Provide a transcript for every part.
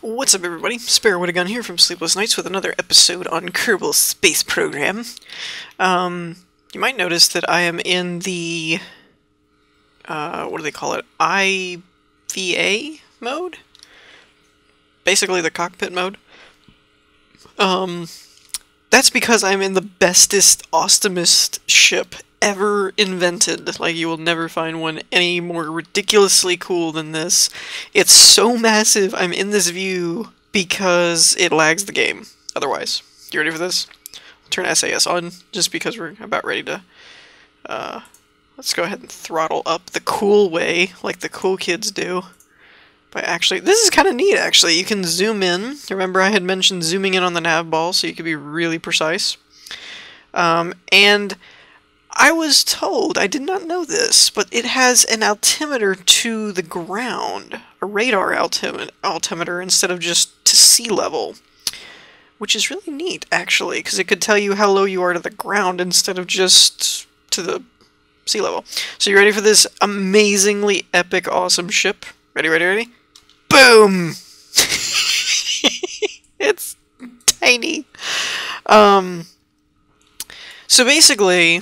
What's up, everybody? Spare with a Gun here from Sleepless Nights with another episode on Kerbal Space Program. You might notice that I am in the, what do they call it? IVA mode? Basically the cockpit mode. That's because I'm in the bestest, awesomest ship ever invented. Like, you will never find one any more ridiculously cool than this. It's so massive I'm in this view because it lags the game. Otherwise, you ready for this? I'll turn SAS on just because we're about ready to, let's go ahead and throttle up the cool way, like the cool kids do. By actually, this is kind of neat actually. You can zoom in. Remember I had mentioned zooming in on the nav ball so you could be really precise. And I was told, I did not know this, but it has an altimeter to the ground, a radar altimeter instead of just to sea level, which is really neat actually, because it could tell you how low you are to the ground instead of just to the sea level. So you ready for this amazingly epic, awesome ship? Ready, ready, ready? Boom! It's tiny. So basically,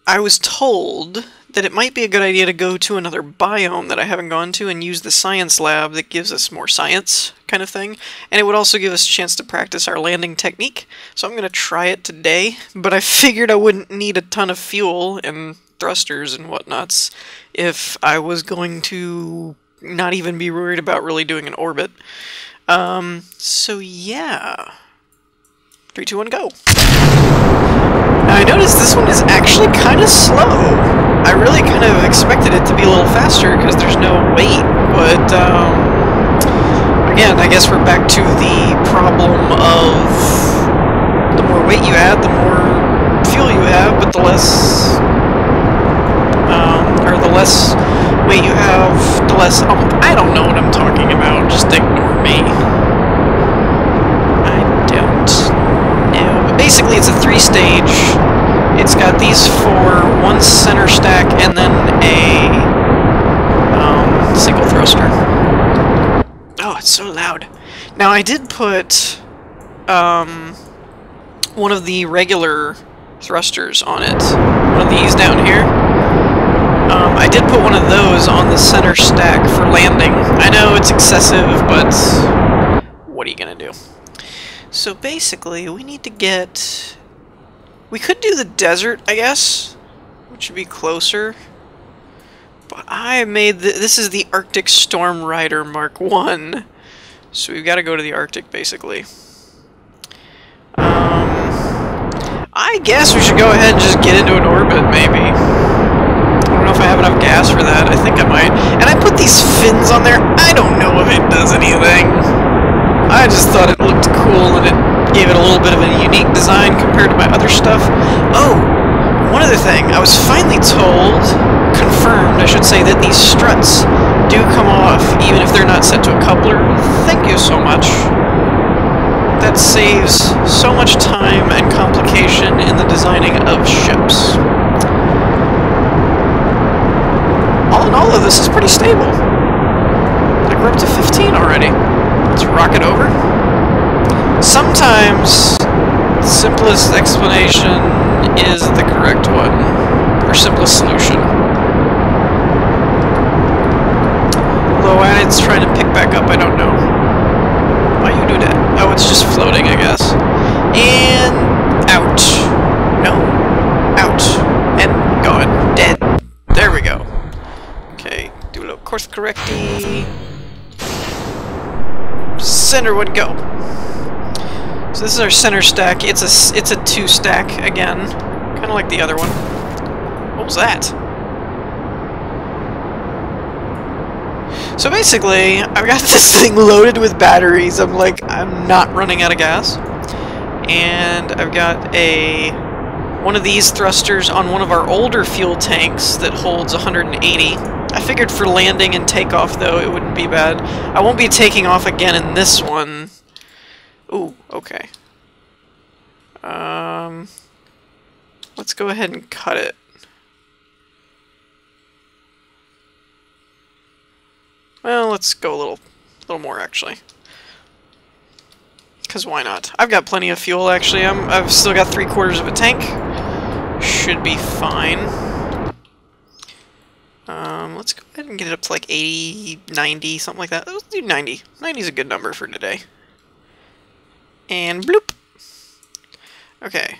I was told that it might be a good idea to go to another biome that I haven't gone to and use the science lab that gives us more science kind of thing. And it would also give us a chance to practice our landing technique. So I'm going to try it today, but I figured I wouldn't need a ton of fuel and thrusters and whatnots if I was going to not even be worried about really doing an orbit. So yeah. 3, 2, 1, go! Now I noticed this one is actually kind of slow. I really kind of expected it to be a little faster because there's no weight, but again, I guess we're back to the problem of the more weight you add, the more fuel you have, but the less, or the less weight you have, the less, I don't know what I'm talking about, just ignore me. Basically, it's a 3-stage. It's got these 4, one center stack, and then a single thruster. Oh, it's so loud. Now, I did put one of the regular thrusters on it. One of these down here. I did put one of those on the center stack for landing. I know it's excessive, but what are you gonna do? So basically, we need to get... We could do the desert, I guess, which would be closer. But I made this is the Arctic Storm Rider Mark 1. So we've got to go to the Arctic, basically. I guess we should go ahead and just get into an orbit, maybe. I don't know if I have enough gas for that. I think I might. And I put these fins on there. I don't know if it does anything. I just thought it looked cool, and it gave it a little bit of a unique design compared to my other stuff. Oh, one other thing. I was finally told, confirmed, I should say, that these struts do come off even if they're not set to a coupler. Thank you so much. That saves so much time and complication in the designing of ships. All in all, though, this is pretty stable. Like, we're up to 15 already. Let's rock it over. Sometimes the simplest explanation is the correct one, or simplest solution. Although why it's trying to pick back up, I don't know. Why you do that? Oh, it's just floating, I guess. And out. No. Out. And gone. Dead. There we go. Okay, do a little course correcty. Center would go. So this is our center stack. It's a 2-stack again, kind of like the other one. What was that? So basically, I've got this thing loaded with batteries. I'm not running out of gas, and I've got one of these thrusters on one of our older fuel tanks that holds 180. I figured for landing and takeoff, though, it wouldn't be bad. I won't be taking off again in this one. Ooh, okay. Let's go ahead and cut it. Well, let's go a little more, actually. Because why not? I've got plenty of fuel, actually. I've still got 3/4 of a tank. Should be fine. Let's go ahead and get it up to like 80, 90, something like that. Let's do 90. 90 is a good number for today. And bloop! Okay.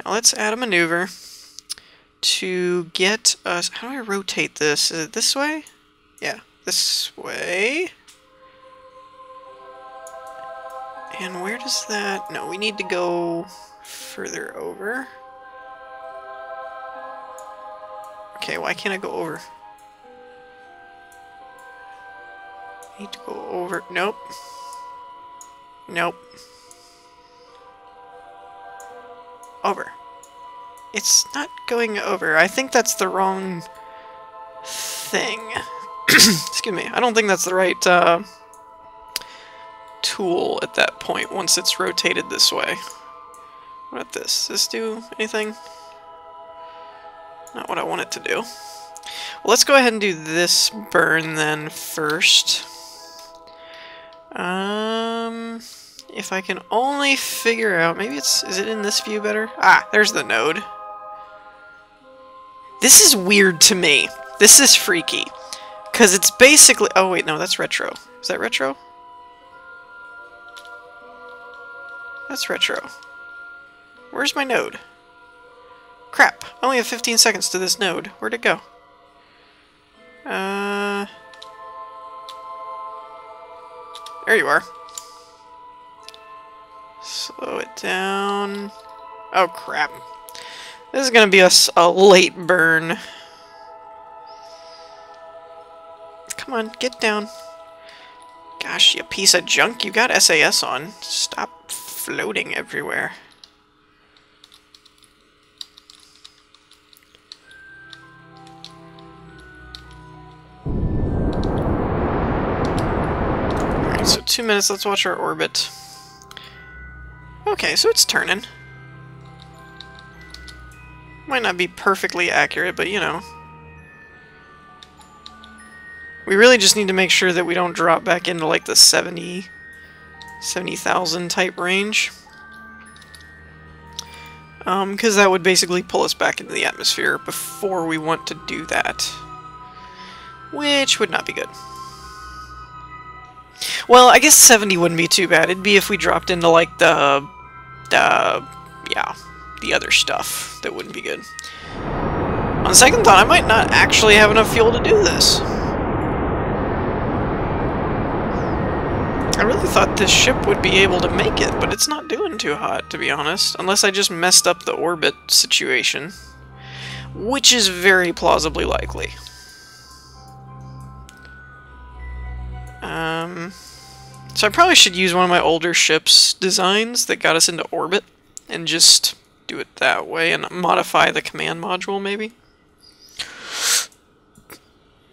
Now let's add a maneuver to get us... How do I rotate this? Is it this way? Yeah, this way. And where does that... No, we need to go further over. Okay, why can't I go over? I need to go over... Nope. Nope. Over. It's not going over. I think that's the wrong thing. Excuse me. I don't think that's the right tool at that point once it's rotated this way. What about this? Does this do anything? Not what I want it to do. Well, let's go ahead and do this burn then first. If I can only figure out, maybe it's, is it in this view better? Ah, there's the node. This is weird to me. This is freaky. Because it's basically, oh wait, no, that's retro. Is that retro? That's retro. Where's my node? Crap, I only have 15 seconds to this node. Where'd it go? There you are. Slow it down. Oh crap. This is gonna be a late burn. Come on, get down. Gosh, you piece of junk. You got SAS on. Stop floating everywhere. Alright, so 2 minutes. Let's watch our orbit. Okay, so it's turning. Might not be perfectly accurate, but you know. We really just need to make sure that we don't drop back into like the 70,000 type range. Because that would basically pull us back into the atmosphere before we want to do that. Which would not be good. Well, I guess 70 wouldn't be too bad. It'd be if we dropped into like the other stuff. That wouldn't be good. On second thought, I might not actually have enough fuel to do this. I really thought this ship would be able to make it, but it's not doing too hot, to be honest. Unless I just messed up the orbit situation. Which is very plausibly likely. So I probably should use one of my older ships' designs that got us into orbit, and just do it that way, and modify the command module, maybe?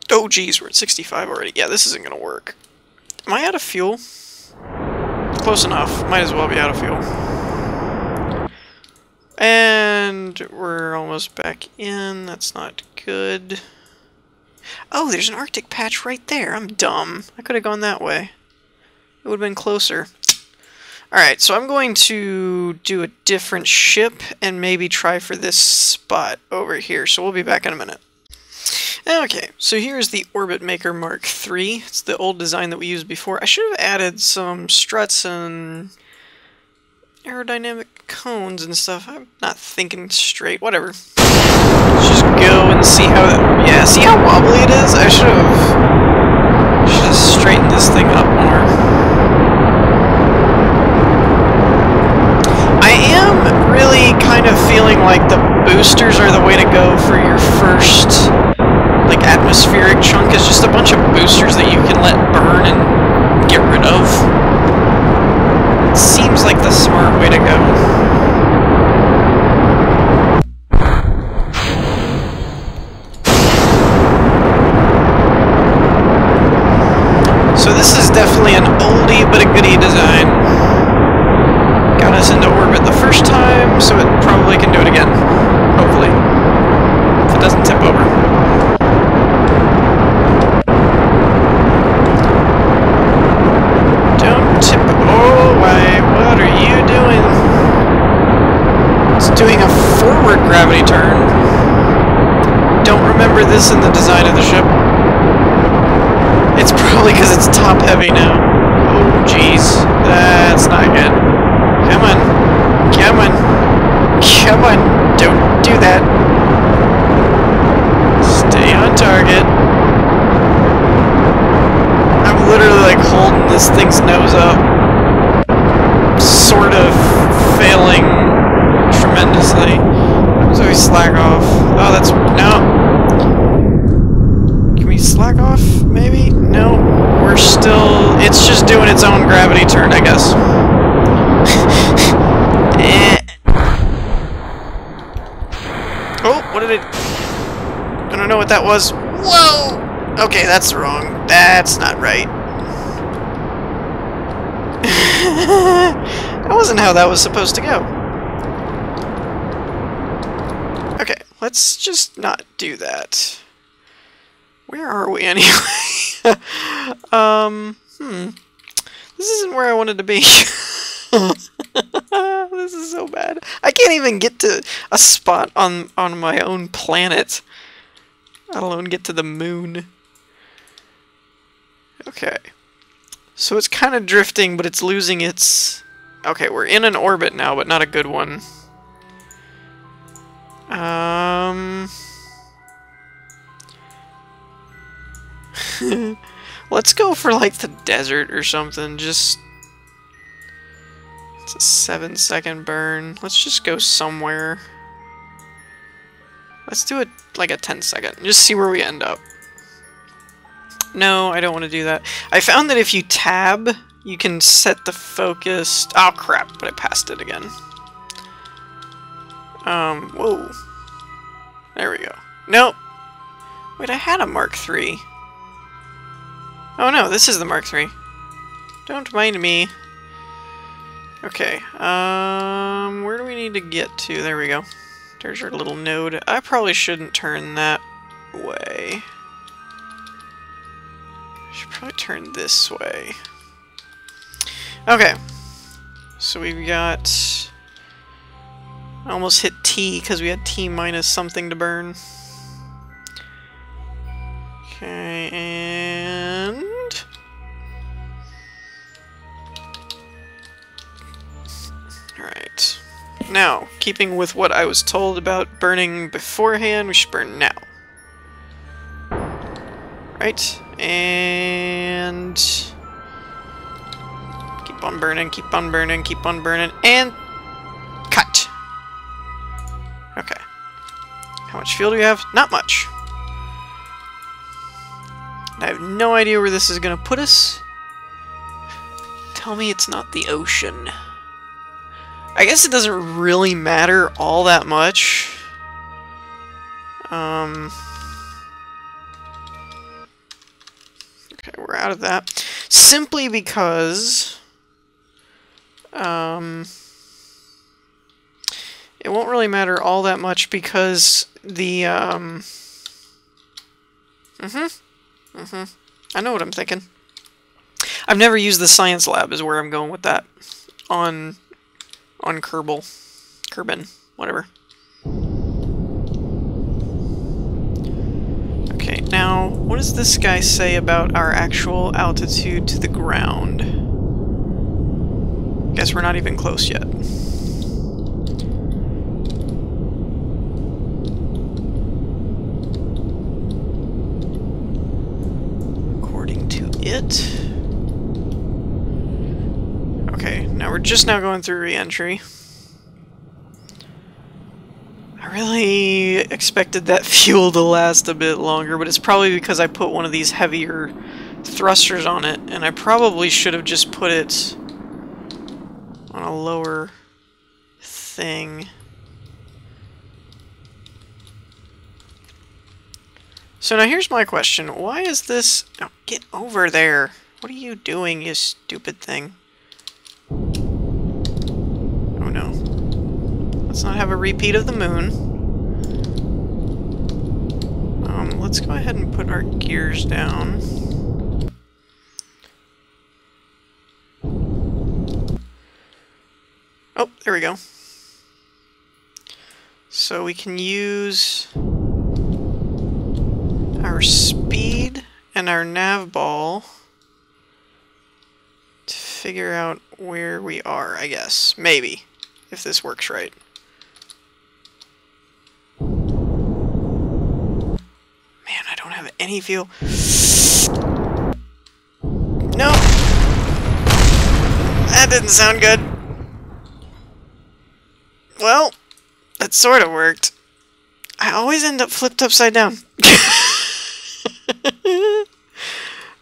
Oh geez, we're at 65 already. Yeah, this isn't gonna work. Am I out of fuel? Close enough. Might as well be out of fuel. And we're almost back in. That's not good. Oh, there's an Arctic patch right there. I'm dumb. I could have gone that way. It would have been closer. Alright, so I'm going to do a different ship and maybe try for this spot over here. So we'll be back in a minute. Okay, so here's the Orbit Maker Mark III. It's the old design that we used before. I should have added some struts and aerodynamic cones and stuff. I'm not thinking straight. Whatever. Let's just go and see how that... Yeah, see how wobbly it is? I should have straightened this thing up more. I am really kind of feeling like the boosters are the way to go for your first, like, atmospheric chunk. Is just a bunch of boosters that you can let burn and get rid of. It seems like the smart way to go. So this is definitely an oldie but a goodie design. Got us into orbit the first time, so it probably can do it again. Hopefully. If it doesn't tip over. forward gravity turn. Don't remember this in the design of the ship. It's probably because it's top heavy now. Oh, jeez. That's not good. Come on. Come on. Come on. Don't do that. Stay on target. I'm literally like holding this thing's nose up. Sort of failing tremendously. So we slack off. Oh, that's... no. Can we slack off, maybe? No. We're still... it's just doing its own gravity turn, I guess. Oh, what did it... I don't know what that was. Whoa! Okay, that's wrong. That's not right. That wasn't how that was supposed to go. Okay, let's just not do that. Where are we anyway? This isn't where I wanted to be. This is so bad. I can't even get to a spot on my own planet, let alone get to the moon. Okay. So it's kind of drifting, but it's losing its... okay, we're in an orbit now, but not a good one. Let's go for, like, the desert or something. Just... it's a 7-second burn. Let's just go somewhere. Let's do it, like, a 10-second. Just see where we end up. No, I don't want to do that. I found that if you tab, you can set the focus... oh, crap, but I passed it again. Whoa. There we go. Nope. Wait, I had a Mark III. Oh no, this is the Mark III. Don't mind me. Okay, where do we need to get to? There we go. There's our little node. I probably shouldn't turn that way. I should probably turn this way. Okay. So we've got... I almost hit T because we had T minus something to burn. Okay, and... alright. Now, keeping with what I was told about burning beforehand, we should burn now. Right, and... keep on burning, keep on burning, keep on burning, and... cut! Okay. How much fuel do we have? Not much. I have no idea where this is going to put us. Tell me it's not the ocean. I guess it doesn't really matter all that much. Okay, we're out of that. Simply because... it won't really matter all that much because the... I know what I'm thinking. I've never used the science lab is where I'm going with that. On Kerbal. Kerbin. Whatever. Okay, now, what does this guy say about our actual altitude to the ground? Guess we're not even close yet. It. Okay, now we're just now going through re-entry. I really expected that fuel to last a bit longer, but it's probably because I put one of these heavier thrusters on it, and I probably should have just put it on a lower thing. So now here's my question. Why is this... oh, get over there. What are you doing, you stupid thing? Oh no. Let's not have a repeat of the moon. Let's go ahead and put our gears down. Oh, there we go. So we can use our speed and our nav ball to figure out where we are, I guess. Maybe, if this works right. Man, I don't have any feel. No! That didn't sound good. Well, that sort of worked. I always end up flipped upside down.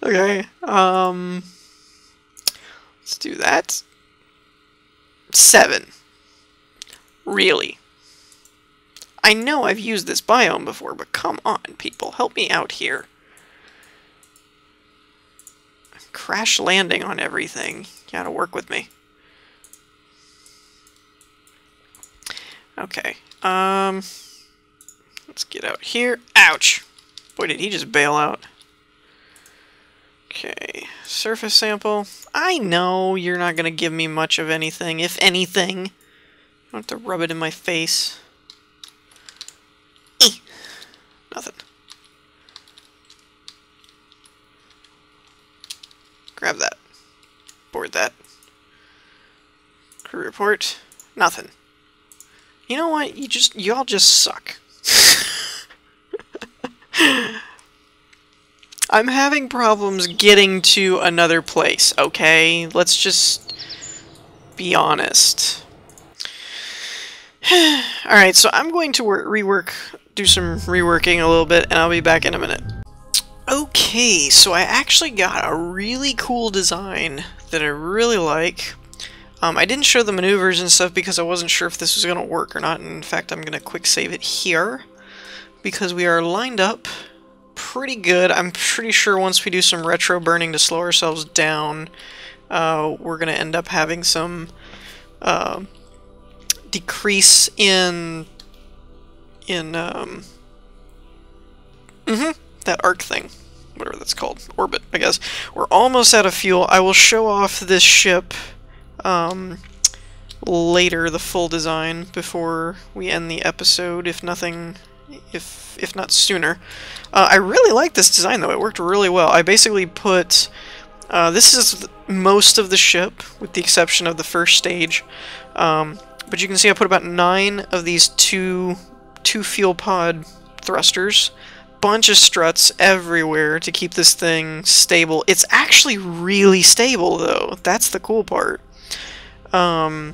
Okay, let's do that. 7. Really? I know I've used this biome before, but come on, people. Help me out here. I'm crash landing on everything. You gotta work with me. Okay, let's get out here. Ouch! Boy, did he just bail out. Okay, surface sample. I know you're not gonna give me much of anything, if anything. You don't have to rub it in my face. Nothing. Grab that. Board that. Crew report. Nothing. You know what? Y'all just suck. I'm having problems getting to another place, okay? Let's just be honest. Alright, so I'm going to do some reworking a little bit, and I'll be back in a minute. Okay, so I actually got a really cool design that I really like. I didn't show the maneuvers and stuff because I wasn't sure if this was going to work or not. In fact, I'm going to quick save it here because we are lined up pretty good. I'm pretty sure once we do some retro burning to slow ourselves down, we're going to end up having some decrease in that arc thing, whatever that's called, orbit, I guess. We're almost out of fuel. I will show off this ship later, the full design, before we end the episode, if not sooner. I really like this design, though. It worked really well. I basically put this is most of the ship, with the exception of the first stage. But you can see I put about 9 of these two fuel pod thrusters. Bunch of struts everywhere to keep this thing stable. It's actually really stable, though. That's the cool part. And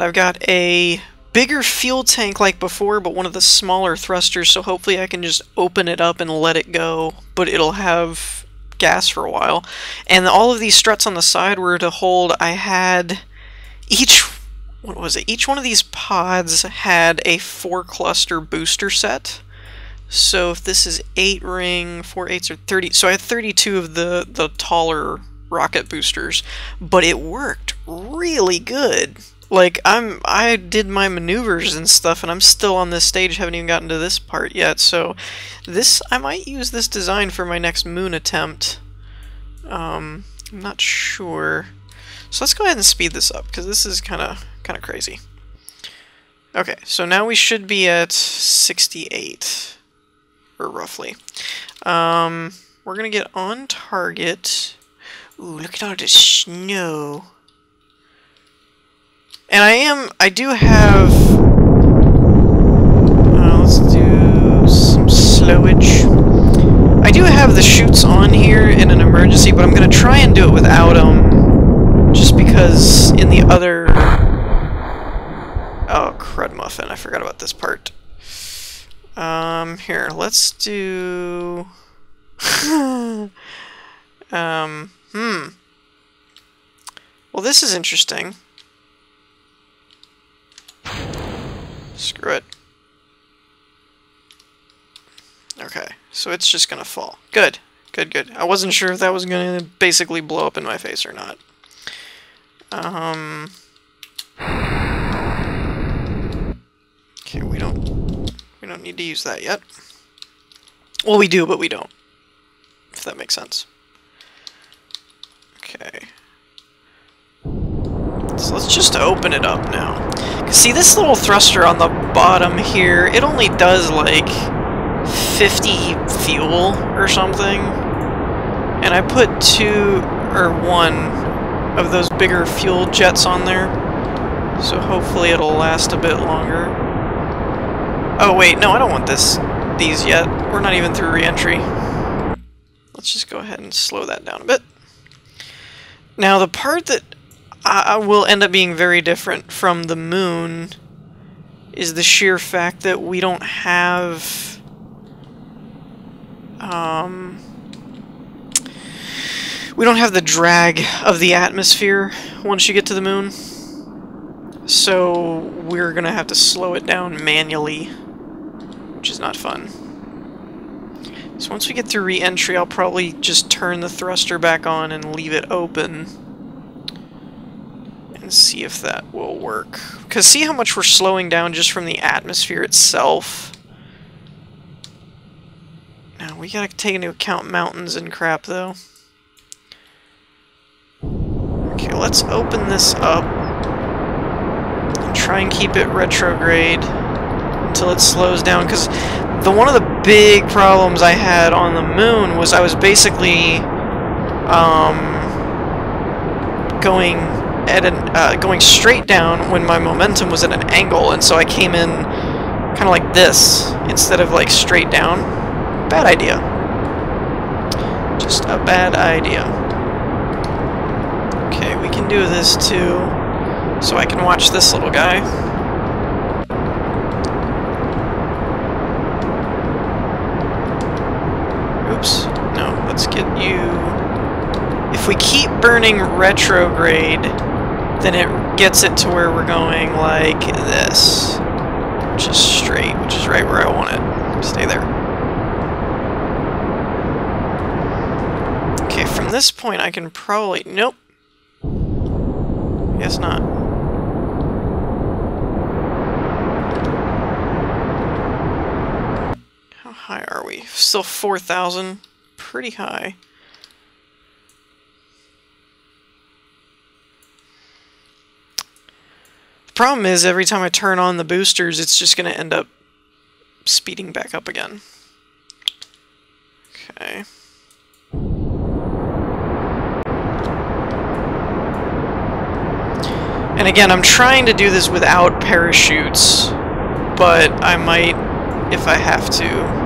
I've got a bigger fuel tank like before, but one of the smaller thrusters, so hopefully I can just open it up and let it go, but it'll have gas for a while. And all of these struts on the side were to hold, I had each one of these pods had a 4-cluster booster set. So if this is 8 ring, 4 8s are 30, so I had 32 of the taller rocket boosters, but it worked really good. Like, I did my maneuvers and stuff, and I'm still on this stage, haven't even gotten to this part yet, so I might use this design for my next moon attempt. I'm not sure. So let's go ahead and speed this up, because this is kind of crazy. Okay, so now we should be at 68, or roughly. We're gonna get on target. Ooh, look at all the snow. And I do have, let's do some slowage. I do have the chutes on here in an emergency, but I'm going to try and do it without them, just because in the other, oh, crud muffin, I forgot about this part. Here, let's do, well, this is interesting. Screw it. Okay, so it's just gonna fall. Good, good, good. I wasn't sure if that was gonna basically blow up in my face or not. Okay, we don't need to use that yet. Well, we do, but we don't. If that makes sense. Okay. So let's just open it up now. See, this little thruster on the bottom here, it only does like 50 fuel or something. And I put one of those bigger fuel jets on there. So hopefully it'll last a bit longer. Oh wait, no, I don't want these yet. We're not even through re-entry. Let's just go ahead and slow that down a bit. Now the part that will end up being very different from the moon is the sheer fact that we don't have the drag of the atmosphere once you get to the moon. So we're gonna have to slow it down manually, which is not fun. So once we get through re-entry, I'll probably just turn the thruster back on and leave it open. And see if that will work. Because see how much we're slowing down just from the atmosphere itself? Now, we gotta take into account mountains and crap, though. Okay, let's open this up. And try and keep it retrograde until it slows down, because one of the big problems I had on the moon was I was basically going straight down when my momentum was at an angle, and so I came in kind of like this instead of like straight down. Bad idea. Just a bad idea. Okay, we can do this too, so I can watch this little guy. Oops. No, let's get you... If we keep burning retrograde, then it gets it to where we're going like this. Which is straight, which is right where I want it. Stay there. Okay, from this point I can probably... Nope. Guess not. How high are we? Still 4,000. Pretty high. The problem is, every time I turn on the boosters, it's just going to end up speeding back up again. Okay. And again, I'm trying to do this without parachutes, but I might if I have to.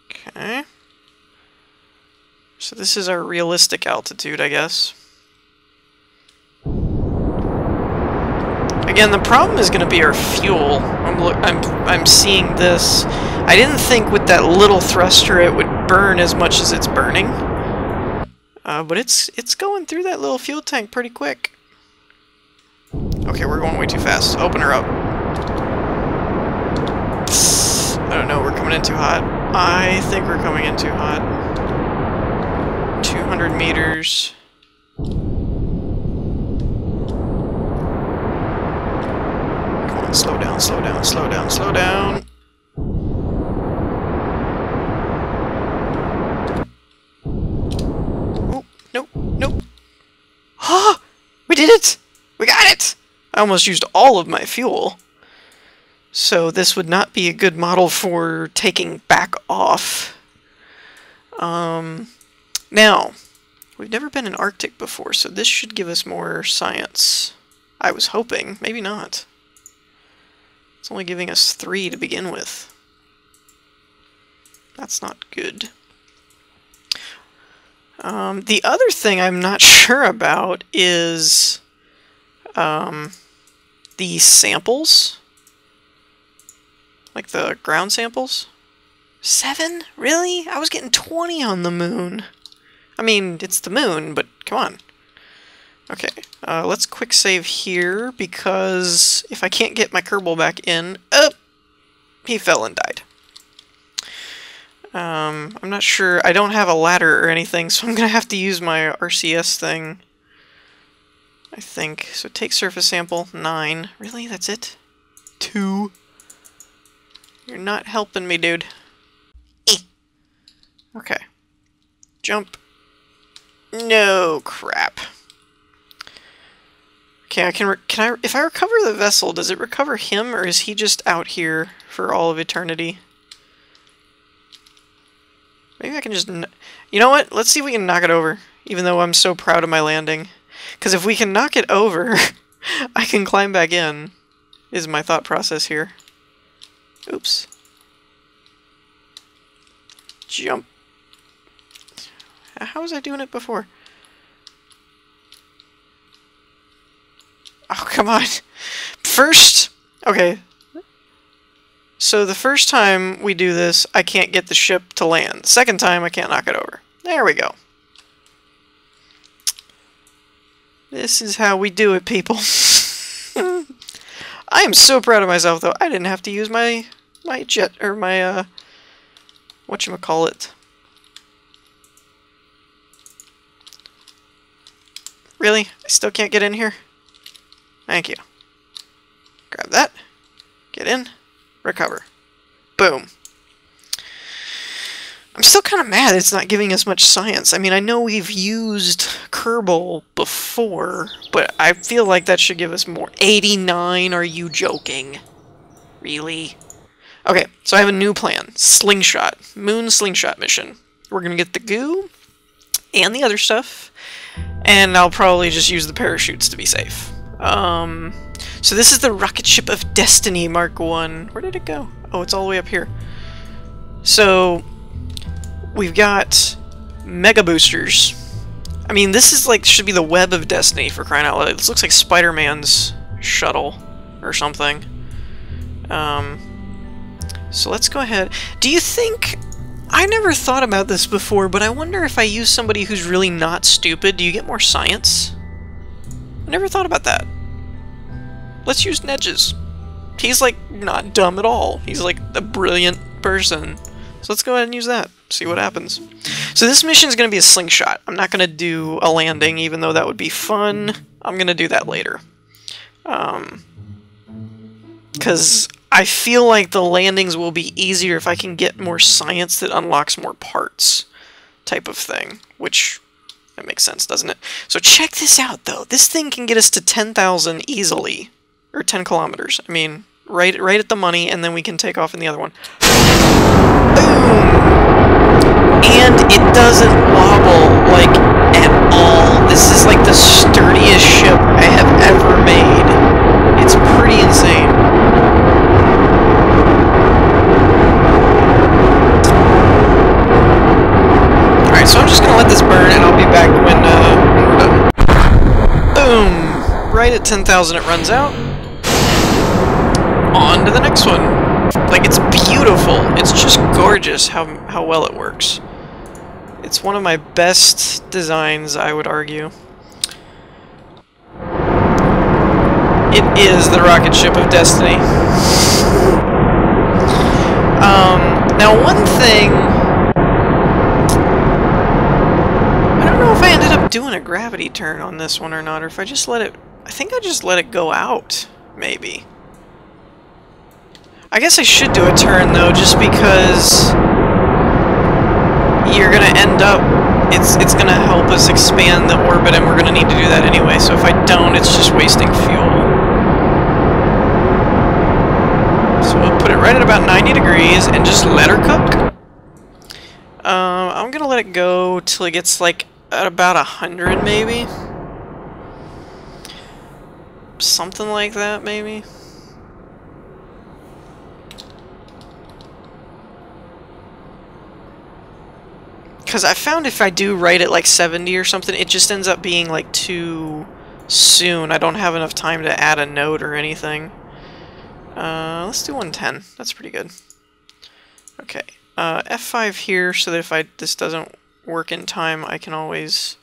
Okay. So this is our realistic altitude, I guess. Again, the problem is going to be our fuel. I'm seeing this. I didn't think with that little thruster it would burn as much as it's burning. But it's going through that little fuel tank pretty quick. Okay, we're going way too fast. Open her up. I don't know, we're coming in too hot. I think we're coming in too hot. 200 meters. Come on, slow down, slow down, slow down, slow down. Oh, nope, nope. Ah! We did it! We got it! I almost used all of my fuel. So this would not be a good model for taking back off. Now, we've never been in Arctic before, so this should give us more science. I was hoping. Maybe not. It's only giving us 3 to begin with. That's not good. The other thing I'm not sure about is the samples. Like the ground samples. 7? Really? I was getting 20 on the moon. I mean, it's the moon, but come on. Okay, let's quick save here, because if I can't get my Kerbal back in... Oh! He fell and died. I'm not sure. I don't have a ladder or anything, so I'm going to have to use my RCS thing. I think. So take surface sample. 9. Really? That's it? 2. You're not helping me, dude. Okay. Jump. No crap. Okay, if I recover the vessel, does it recover him, or is he just out here for all of eternity? Maybe I can just... You know what? Let's see if we can knock it over, even though I'm so proud of my landing. Because if we can knock it over, I can climb back in, is my thought process here. Oops. Jump. How was I doing it before? Oh, come on. First... Okay. So the first time we do this, I can't get the ship to land. Second time, I can't knock it over. There we go. This is how we do it, people. I am so proud of myself, though. I didn't have to use my jet, or my, whatchamacallit. Really? I still can't get in here? Thank you. Grab that. Get in. Recover. Boom. I'm still kind of mad it's not giving us much science. I mean, I know we've used Kerbal before, but I feel like that should give us more. 89? Are you joking? Really? Okay, so I have a new plan. Slingshot. Moon slingshot mission. We're gonna get the goo and the other stuff, and I'll probably just use the parachutes to be safe. So this is the rocket ship of destiny, Mark 1. Where did it go? Oh, it's all the way up here. So we've got mega boosters. I mean, this is like, should be the web of destiny, for crying out loud. This looks like Spider-Man's shuttle or something. So let's go ahead. Do you think... I never thought about this before, but I wonder if I use somebody who's really not stupid, do you get more science? I never thought about that. Let's use Nedges. He's like not dumb at all. He's like a brilliant person. So let's go ahead and use that. See what happens. So this mission is going to be a slingshot. I'm not going to do a landing, even though that would be fun. I'm going to do that later. Because I feel like the landings will be easier if I can get more science that unlocks more parts type of thing. Which, that makes sense, doesn't it? So check this out, though. This thing can get us to 10,000 easily. Or 10 kilometers. I mean, right at the money, and then we can take off in the other one. Boom! And it doesn't wobble, like, at all. This is like the sturdiest ship I have ever made. It's pretty insane. Alright, so I'm just gonna let this burn, and I'll be back when we're done. Boom! Right at 10,000 it runs out. On to the next one. Like, it's beautiful. It's just gorgeous how well it works. It's one of my best designs, I would argue. It is the rocket ship of destiny. Now one thing... I don't know if I ended up doing a gravity turn on this one or not, or if I just let it... I think I just let it go out, maybe. I guess I should do a turn, though, just because you're gonna end up... It's gonna help us expand the orbit, and we're gonna need to do that anyway, so if I don't, it's just wasting fuel. So we'll put it right at about 90 degrees, and just let her cook. I'm gonna let it go till it gets, like, at about 100, maybe? Something like that, maybe? Because I found if I do right at like 70 or something, it just ends up being like too soon. I don't have enough time to add a node or anything. Let's do 110. That's pretty good. Okay. F5 here, so that if this doesn't work in time, I can always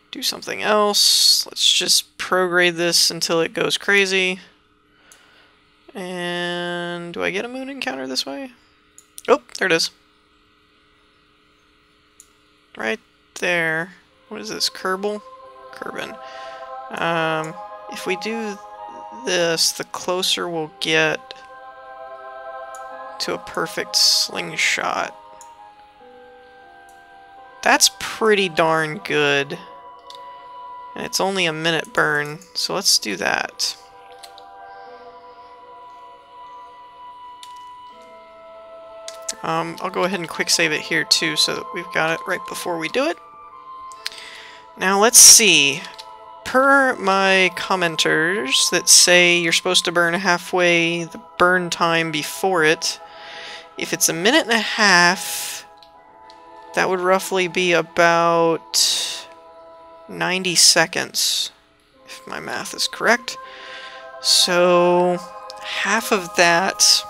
do something else. Let's just prograde this until it goes crazy. And do I get a moon encounter this way? Oh, there it is. Right there. What is this? Kerbal? Kerbin. If we do this, the closer we'll get to a perfect slingshot. That's pretty darn good. And it's only a minute burn, so let's do that. I'll go ahead and quick save it here too, so that we've got it right before we do it. Now let's see. Per my commenters that say you're supposed to burn halfway the burn time before it, if it's a minute and a half, that would roughly be about 90 seconds, if my math is correct. So half of that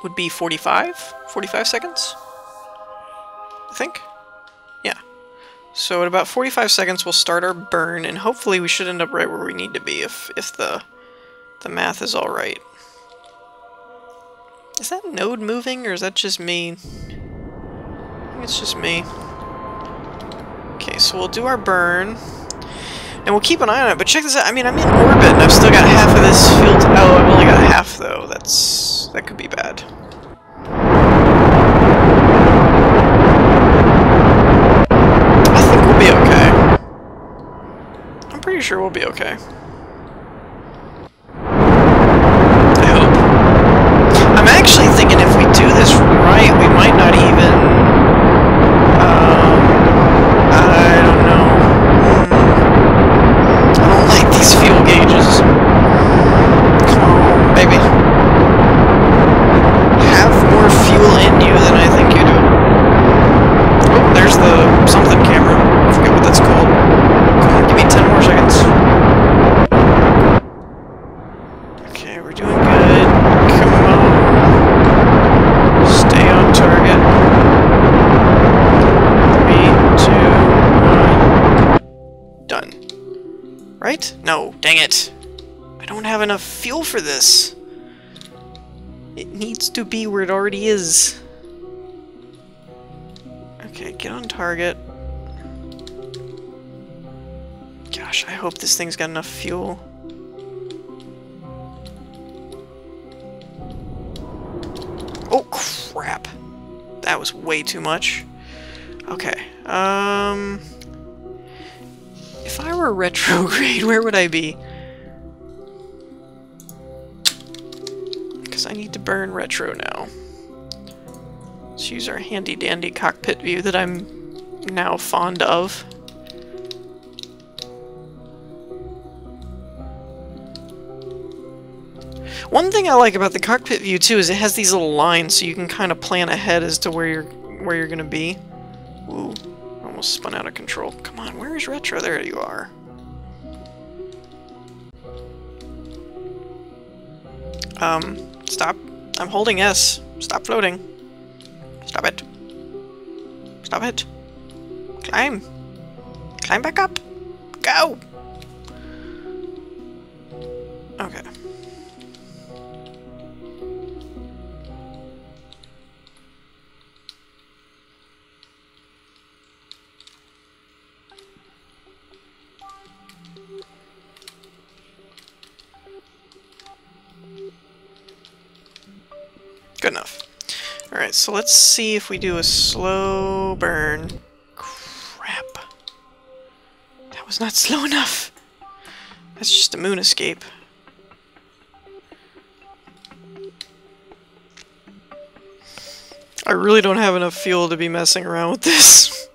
would be 45 seconds, I think. Yeah. So at about 45 seconds we'll start our burn, and hopefully we should end up right where we need to be if the math is alright. Is that node moving, or is that just me? I think it's just me. Okay, so we'll do our burn. And we'll keep an eye on it, but check this out. I mean, I'm in orbit, and I've still got half of this field. Oh, I've only got half, though. That could be bad. I think we'll be okay. I'm pretty sure we'll be okay. I hope. I'm actually thinking if we do this right, we might not even... I don't know. I don't like these fuel gauges. Come on, baby. Have more fuel in you than I think you do. Oh, there's the something camera. I forget what that's called. Come on, give me 10 more seconds. Okay, we're doing good. Come on. Stay on target. 3, 2, 1. Done. Right? No, dang it. I don't have enough fuel for this. It needs to be where it already is. Okay, get on target. Gosh, I hope this thing's got enough fuel. Oh, crap. That was way too much. Okay, if I were retrograde, where would I be? Because I need to burn retro now. Let's use our handy-dandy cockpit view that I'm now fond of. One thing I like about the cockpit view too is it has these little lines, so you can kind of plan ahead as to where you're gonna be. Ooh, almost spun out of control. Come on, where is retro? There you are. Stop. I'm holding S. Stop floating. Stop it. Stop it. Climb. Climb back up. Go! Okay. Good enough. Alright, so let's see if we do a slow burn. Crap. That was not slow enough. That's just a moon escape. I really don't have enough fuel to be messing around with this.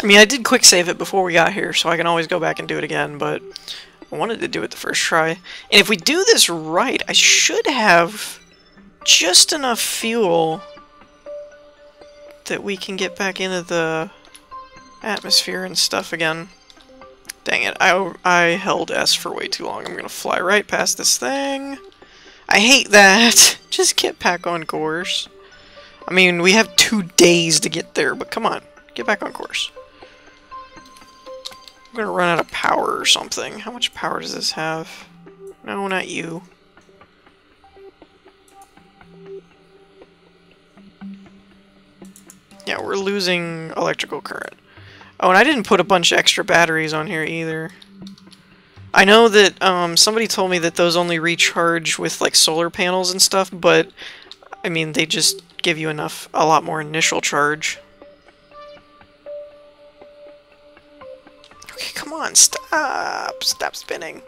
I mean, I did quick save it before we got here, so I can always go back and do it again, but I wanted to do it the first try. And if we do this right, I should have just enough fuel that we can get back into the atmosphere and stuff again. Dang it, I held S for way too long. I'm gonna fly right past this thing. I hate that. Just get back on course. I mean, we have 2 days to get there, but come on, get back on course. I'm gonna run out of power or something. How much power does this have? No, not you. Yeah, we're losing electrical current. Oh, and I didn't put a bunch of extra batteries on here either. I know that somebody told me that those only recharge with like solar panels and stuff, but I mean, they just give you a lot more initial charge. Okay, come on, stop! Stop spinning.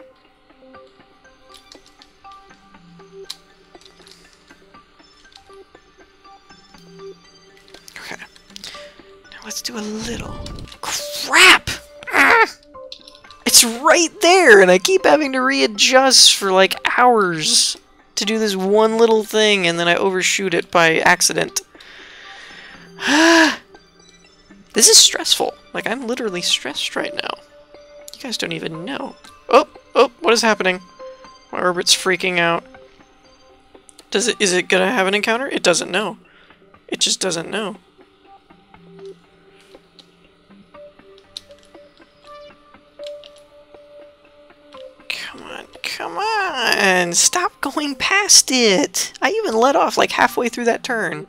Okay. Now let's do a little... Crap! It's right there, and I keep having to readjust for like hours to do this one little thing, and then I overshoot it by accident. This is stressful. Like, I'm literally stressed right now. You guys don't even know. Oh, what is happening? My orbit's freaking out. Is it gonna have an encounter? It doesn't know. It just doesn't know. Come on! Stop going past it! I even let off like halfway through that turn.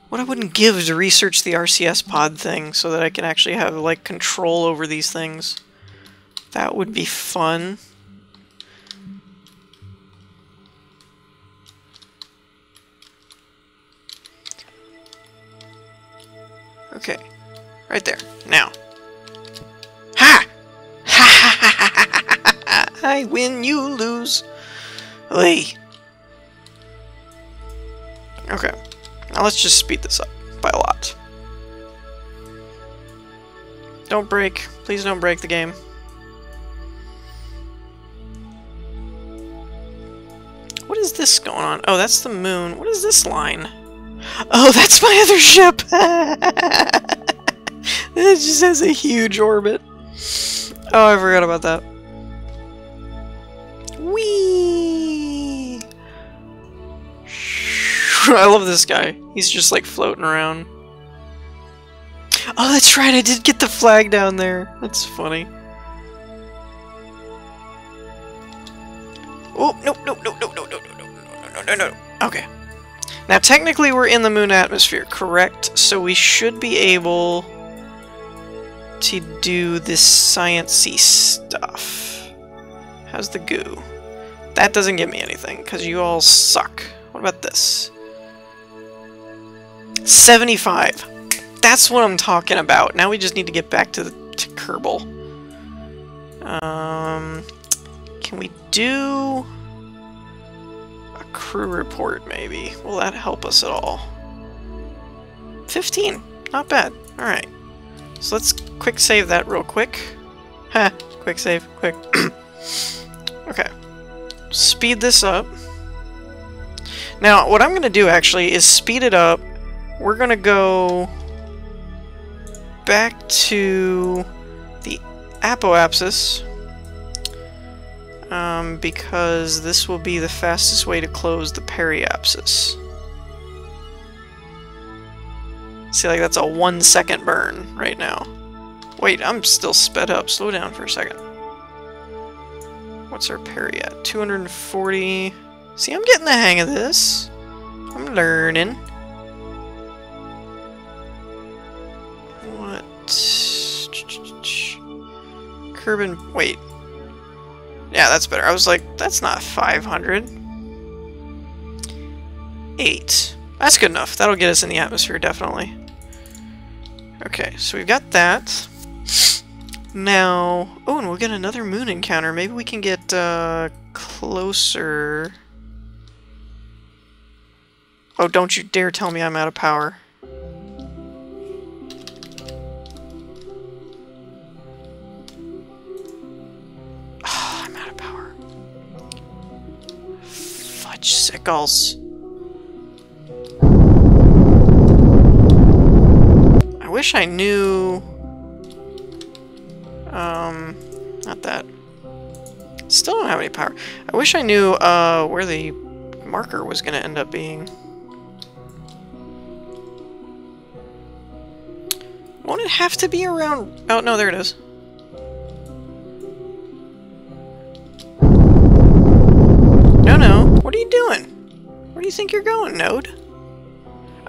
What I wouldn't give to research the RCS pod thing so that I can actually have like control over these things. That would be fun. Okay. Right there. Now. Ha! I win, you lose. Hey. Okay. Now let's just speed this up by a lot. Don't break. Please don't break the game. What is this going on? Oh, that's the moon. What is this line? Oh, that's my other ship! It just has a huge orbit. Oh, I forgot about that. Whee! I love this guy. He's just like floating around. Oh, that's right, I did get the flag down there. That's funny. Oh, no. Okay. Now, technically, we're in the moon atmosphere, correct? So we should be able to do this science-y stuff. How's the goo? That doesn't give me anything, because you all suck. What about this? 75. That's what I'm talking about. Now we just need to get back to Kerbal. Can we do a crew report, maybe? Will that help us at all? 15. Not bad. Alright. So let's quick save that real quick. Ha! Quick save. Quick. Okay. Speed this up. Now, what I'm going to do, actually, is speed it up. We're going to go back to the apoapsis, because this will be the fastest way to close the periapsis. See, like, that's a 1 second burn right now. Wait, I'm still sped up. Slow down for a second. What's our peri at? 240. See, I'm getting the hang of this. I'm learning. What? Kerbal... Wait. Yeah, that's better. I was like, that's not 500. 8. That's good enough. That'll get us in the atmosphere, definitely. Okay, so we've got that. Now... Oh, and we'll get another moon encounter. Maybe we can get, closer... Oh, don't you dare tell me I'm out of power. Oh, I'm out of power. Fudge sickles. I wish I knew... not that. Still don't have any power. I wish I knew, where the marker was gonna end up being. Won't it have to be around... Oh, no, there it is. No. What are you doing? Where do you think you're going, Node?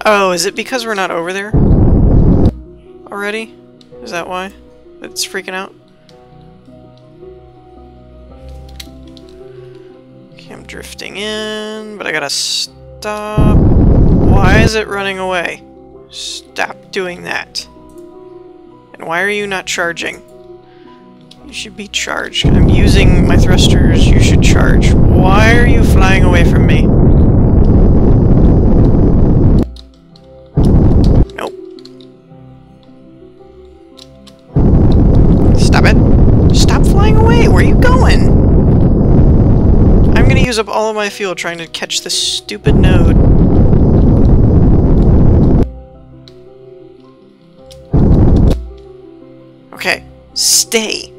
Oh, is it because we're not over there already? Is that why it's freaking out? Okay, I'm drifting in, but I gotta stop. Why is it running away? Stop doing that. And why are you not charging? You should be charged. I'm using my thrusters. You should charge. Why are you flying away from me? Nope. Stop it. Stop flying away. Where are you going? I'm gonna use up all of my fuel trying to catch this stupid node. Okay. Stay.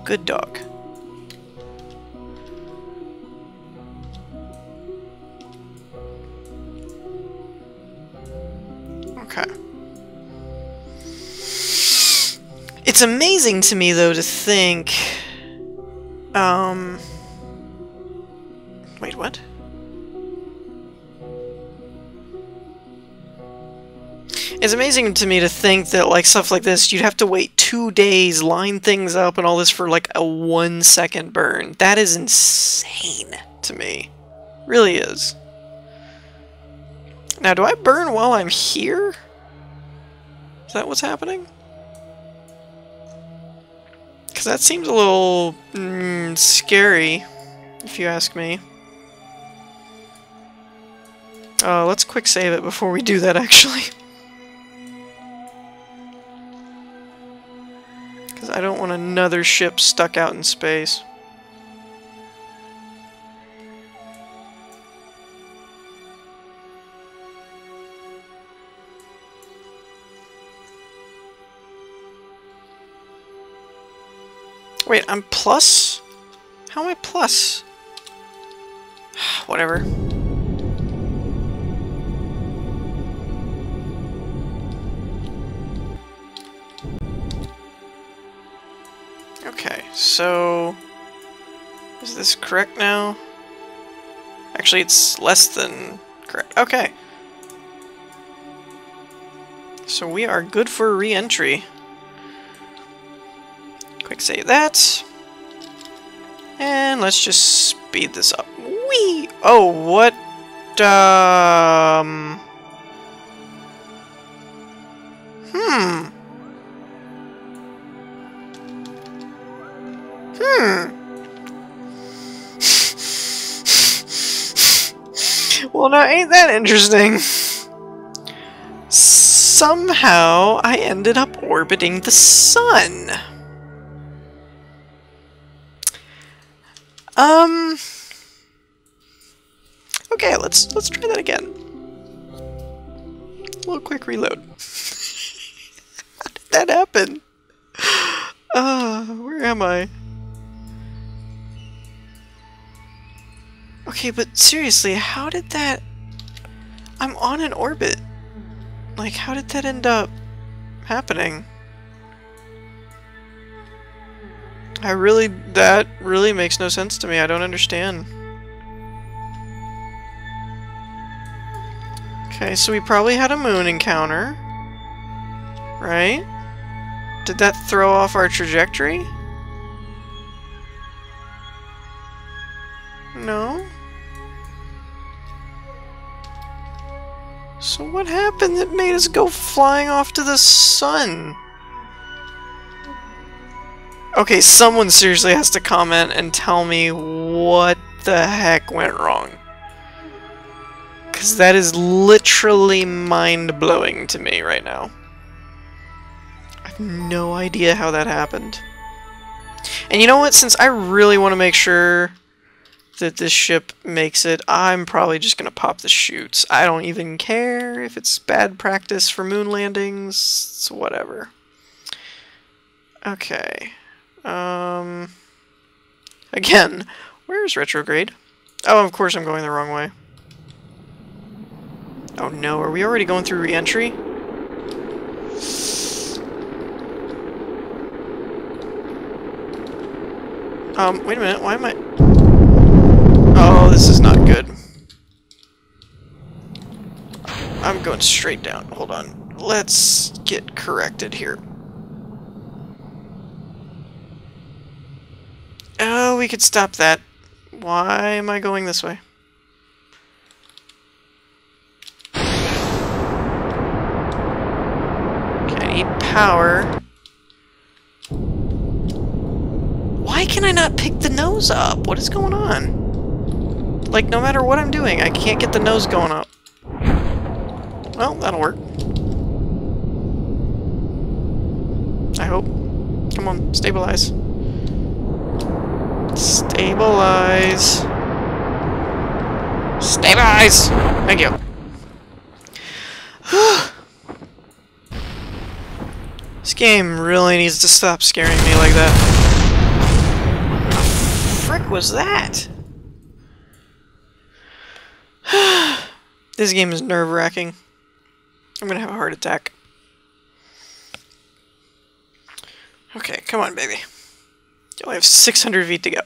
Good dog. Okay. It's amazing to me, though, to think... Wait, what? It's amazing to me to think that, like, stuff like this, you'd have to wait 2 days, line things up, and all this for, like, a 1-second burn. That is insane to me. Really is. Now, do I burn while I'm here? Is that what's happening? Because that seems a little scary, if you ask me. Let's quick save it before we do that, actually. Because I don't want another ship stuck out in space. Wait, I'm plus? How am I plus? Whatever. Okay, so... is this correct now? Actually, it's less than correct. Okay. So we are good for re-entry. Quick save that. And let's just speed this up. Whee! Oh, what? Well, now ain't that interesting? Somehow I ended up orbiting the sun. Okay, let's try that again. A little quick reload. How did that happen? Where am I? Okay, but seriously, how did that... I'm on an orbit. Like, how did that end up happening? That really makes no sense to me. I don't understand. Okay, so we probably had a moon encounter. Right? Did that throw off our trajectory? No? So what happened that made us go flying off to the sun? Okay, someone seriously has to comment and tell me what the heck went wrong. Because that is literally mind-blowing to me right now. I have no idea how that happened. And you know what? Since I really want to make sure that this ship makes it, I'm probably just going to pop the chutes. I don't even care if it's bad practice for moon landings. It's whatever. Okay. Again, where's retrograde? Oh, of course I'm going the wrong way. Oh no, are we already going through re-entry? Wait a minute, why am I... Oh, this is not good. I'm going straight down. Hold on. Let's get corrected here. Oh, we could stop that. Why am I going this way? Okay, I need power. Why can I not pick the nose up? What is going on? Like, no matter what I'm doing, I can't get the nose going up. Well, that'll work. I hope. Come on, stabilize. Stabilize. Stabilize! Thank you. This game really needs to stop scaring me like that. What the frick was that? This game is nerve-wracking. I'm gonna have a heart attack. Okay, come on, baby. You only have 600 feet to go.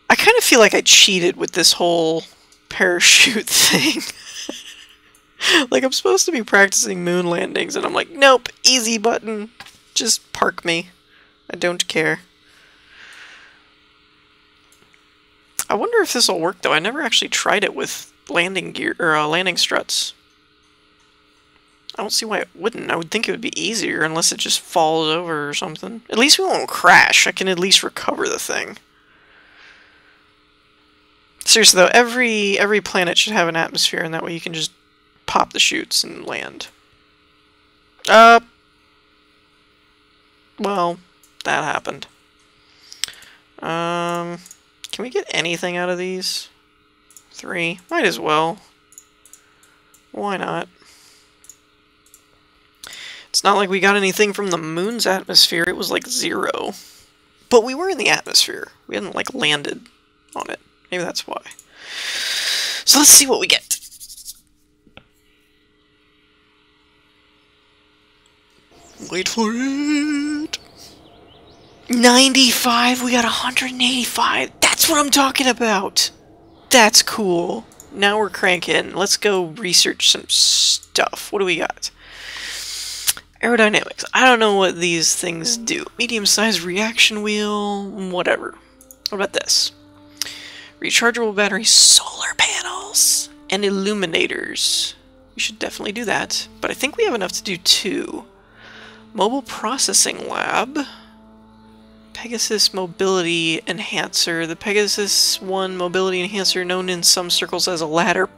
I kind of feel like I cheated with this whole parachute thing. Like, I'm supposed to be practicing moon landings, and I'm like, nope, easy button. Just park me. I don't care. I wonder if this will work, though. I never actually tried it with landing gear, or landing struts. I don't see why it wouldn't. I would think it would be easier unless it just falls over or something. At least we won't crash. I can at least recover the thing. Seriously though, every planet should have an atmosphere, and that way you can just pop the chutes and land. Well, that happened. Can we get anything out of these? 3. Might as well. Why not? It's not like we got anything from the moon's atmosphere. It was like 0. But we were in the atmosphere. We hadn't, like, landed on it. Maybe that's why. So let's see what we get. Wait for it. 95. We got 185. That's what I'm talking about. That's cool. Now we're cranking. Let's go research some stuff. What do we got? Aerodynamics. I don't know what these things do. Medium-sized reaction wheel, whatever. What about this? Rechargeable battery, solar panels, and illuminators. We should definitely do that. But I think we have enough to do 2. Mobile processing lab. Pegasus mobility enhancer. The Pegasus 1 mobility enhancer, known in some circles as a ladder.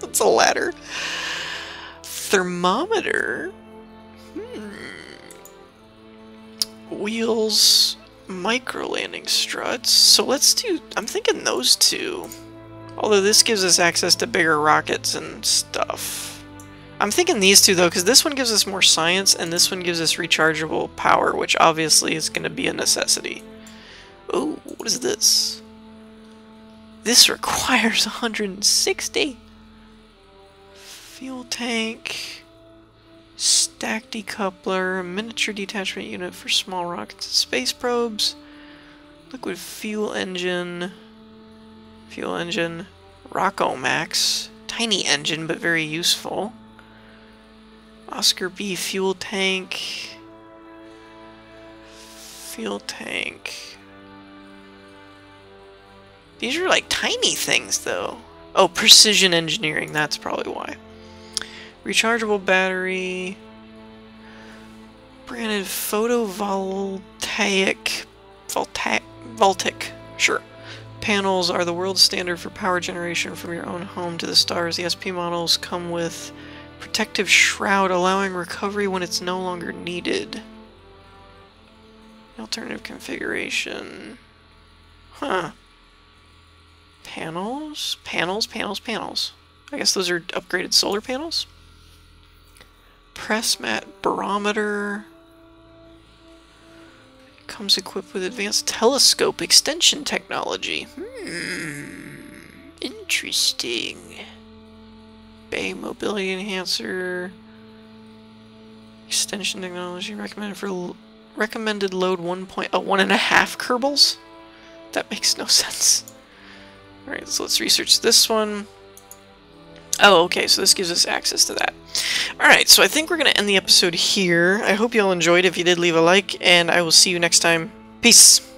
It's a ladder. Thermometer. Wheels, micro landing struts. So let's do, I'm thinking those 2. Although this gives us access to bigger rockets and stuff. I'm thinking these 2 though, because this one gives us more science and this one gives us rechargeable power, which obviously is going to be a necessity. Oh, what is this? This requires 160. Fuel tank, stack decoupler, miniature detachment unit for small rockets and space probes, liquid fuel engine, Rockomax, tiny engine but very useful, Oscar B fuel tank, These are like tiny things though. Oh, precision engineering, that's probably why. Rechargeable battery, branded photovoltaic, sure. Panels are the world standard for power generation from your own home to the stars. The SP models come with protective shroud, allowing recovery when it's no longer needed. Alternative configuration. Huh. Panels? Panels. I guess those are upgraded solar panels? Press mat barometer. Comes equipped with advanced telescope extension technology. Interesting. Bay mobility enhancer. Extension technology recommended for recommended load 1.5 Kerbals? That makes no sense. Alright, so let's research this one. Oh, okay, so this gives us access to that. Alright, so I think we're going to end the episode here. I hope you all enjoyed. If you did, leave a like, and I will see you next time. Peace!